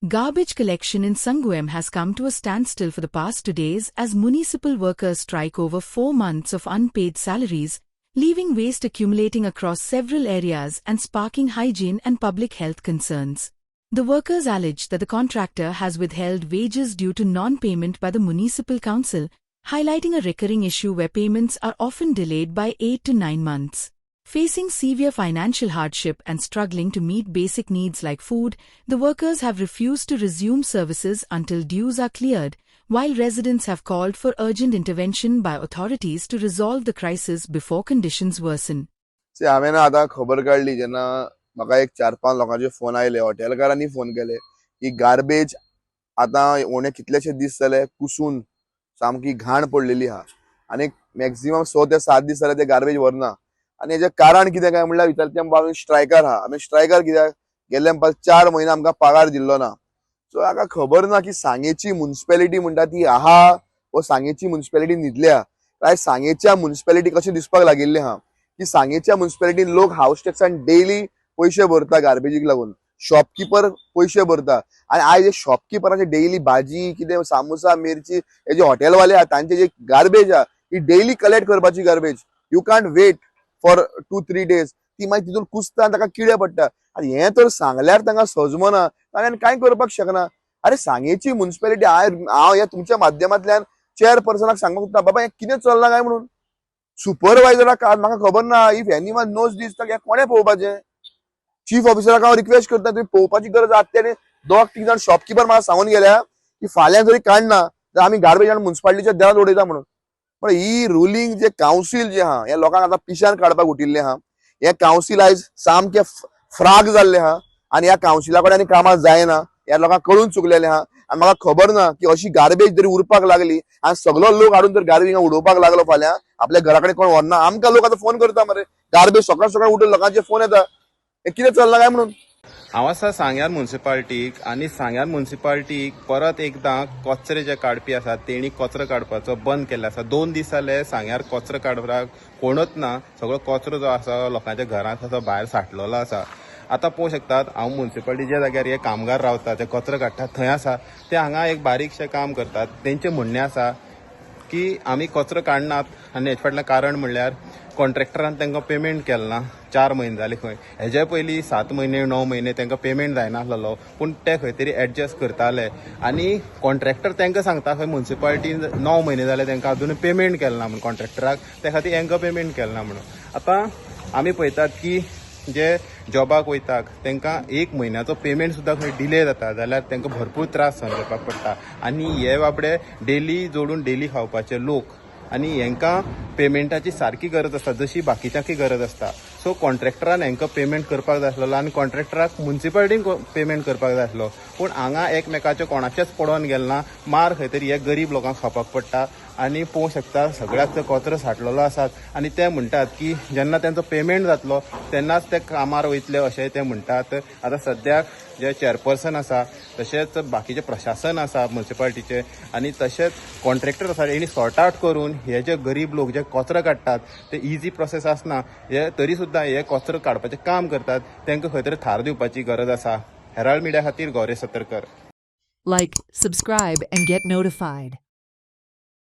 Garbage collection in Sangguem has come to a standstill for the past 2 days as municipal workers strike over 4 months of unpaid salaries, leaving waste accumulating across several areas and sparking hygiene and public health concerns. The workers allege that the contractor has withheld wages due to non-payment by the municipal council, highlighting a recurring issue where payments are often delayed by 8 to 9 months. Facing severe financial hardship and struggling to meet basic needs like food, the workers have refused to resume services until dues are cleared, while residents have called for urgent intervention by authorities to resolve the crisis before conditions worsen. हांवें आतां खबर काडली जेन्ना म्हाका एक 4-5 लोकांचे phone आयले, हॉटेलकारांनी phone केले की गार्बेज आतां उणे कितलेशे दीस जाले कुसून सामकी घाण पडलेली आहा आनी मॅक्झिमम 6 ते 7 दीस जाले ते गार्बेज व्हरना. आणि हेजे कारण कितें काय म्हणल्यार भितर ते आमी स्ट्रायकार आहा. आमी स्ट्रायकार कित्याक गेल्ले 4 म्हयने आमकां पगार दिल्लो ना. सो हाका खबर ना की सांगेची म्युनिसिपॅलिटी म्हणटा ती आहा व सांगेची म्युनिसिपॅलिटी न्हिदल्या काय सांगेच्या म्युनिसिपॅलिटी कशें दिसपाक लागिल्लें आहा की सांगेच्या म्युनिसिपॅलिटीन लोक हाऊस टॅक्सान डेली पैसे भरता गार्बेजीक लागून, शॉपकीपर पैसे भरता आणि आयज हे शॉपकीपराचे डेली भाजी कितें सामोसा मिरची हे जे हॉटेलवाले आहा तांचे जे गार्बेज आहा ही डेली कलेक्ट करपाची garbage. You can't wait for 2-3 days. ती मागीर तितून कुसता ताका किडे पडटा आनी हें तर सांगल्यार तांकां सजमना, ताणें कांय करपाक शकना. अरे सांगेची म्युनिसिपॅलिटी हांव ह्या तुमच्या माध्यमांतल्यान चेअरपर्सनाक सांगपाक सोदता बाबा हें कितें चलना काय म्हणून. सुपरवायझराक म्हाका खबर ना इफ एनीवन नोज दीस हें कोणें पळोवपाचें. चीफ ऑफिसराक हांव रिक्वेस्ट करता तुमी पळोवपाची गरज आहा. तेणे 2-3 जाण शॉपकीपर म्हाका सांगून गेल्या की फाल्यां जरी काडना जाल्यार आमी गार्बेज हाडून म्युनिसिपालिटीच्या देरांत उडयता म्हणून. पण ही रुलींग जे कावन्सील जे आहा हे लोकांक आतां पिशान काडपाक उटिल्ले आहा. हे कावन्सील आयज सामके फ्राग जाल्ले आहा आनी ह्या कावन्सिला कडेन आनी कामाक जायना ह्या लोकांक कळून चुकलेले आहा. आनी म्हाका खबर ना की अशी गार्बेज जरी उरपाक लागली आनी सगळो लोक हाडून जर गार्बेज उडोवपाक लागलो फाल्यां आपल्या घरा कडेन कोण व्हरना. आमकां लोक आतां फोन करता मरे गार्बेज सकाळ सकाळ उठून लोकांचे फोन येता हे कितें चलना काय म्हणून. हांव आसा सांग्यार म्युनिसिपालिटीक आनी सांग्यार म्युनिसिपालिटीक परत एकदां कचरे जे काडपी आसात तेणी कचरो काडपाचो बंद केल्लो आसा. 2 दीस जाले सांग्यार कचरो काडपाक कोणूच ना. सगळो कचरो जो आसा लोकांच्या घरांत असो भायर साठलेलो आसा. आतां पळोवंक शकतात हांव म्युनिसिपालिटी ज्या जाग्यार हे कामगार रावतात ते कचरो काडटात थंय आसा ते हांगा एक बारीकशें काम करतात. तेंचें म्हणणें आसा की आमी कचरो काडनात आनी हेचे फाटलें कारण म्हणल्यार कॉन्ट्रॅक्टरान तांकां पेमेंट केलें ना. 4 म्हयने जाले खंय. हेजे पयलीं 7 म्हयने 9 म्हयने तांकां पेमेंट जायनासलो पूण ते खंय तरी एडजस्ट करताले आनी कॉन्ट्रॅक्टर तांकां सांगता खंय म्युनिसिपालिटीन 9 म्हयने जाले तांकां अजून पेमेंट केलें ना म्हणून कॉन्ट्रॅक्टराक त्या खातीर हांकां पेमेंट केलें ना म्हणून. आतां आमी पळयतात की जे जॉबाक वयतात तांकां 1 म्हयन्याचो पेमेंट सुद्दां खंय डिले जाता जाल्यार तांकां भरपूर त्रास सहन करपाक पडटा आनी हे बाबडे डेली जोडून डेली खावपाचे लोक आनी हांकां पेमेंटाची सारकी गरज आसता जशी बाकीच्यांकय गरज आसता. सो कॉन्ट्रॅक्टरान हांकां पेमेंट करपाक जाय आसलो आनी कॉन्ट्रॅक्टराक म्युनिसिपालिटीन पेमेंट करपाक जाय आसलो पूण हांगा एकमेकाचे कोणाचेच पडोन गेले ना. मार खंय तरी हे गरीब लोकांक खावपाक पडटा आनी पळोवंक शकता सगळ्याक कचरो साठलेलो आसात आनी ते म्हणटात की जेन्ना तांचो पेमेंट जातलो तेन्नाच ते कामार वयतले अशें ते म्हणटात. आतां सद्याक जे चेअरपर्सन आसा तशेंच बाकीचे प्रशासन आसा म्युनिसिपालिटीचे आनी तशेंच कॉन्ट्रॅक्टर आसा हेणी सॉर्ट आउट करून हे जे गरीब लोक जे कचरो काडटात ते इजी प्रोसेस आसना हे तरी सुद्दां हे कचरो काडपाचें काम करतात तांकां खंय तरी थार दिवपाची गरज आसा. हेराल्ड मिडिया खातीर Gauresh Satarkar. Like, subscribe and get notified.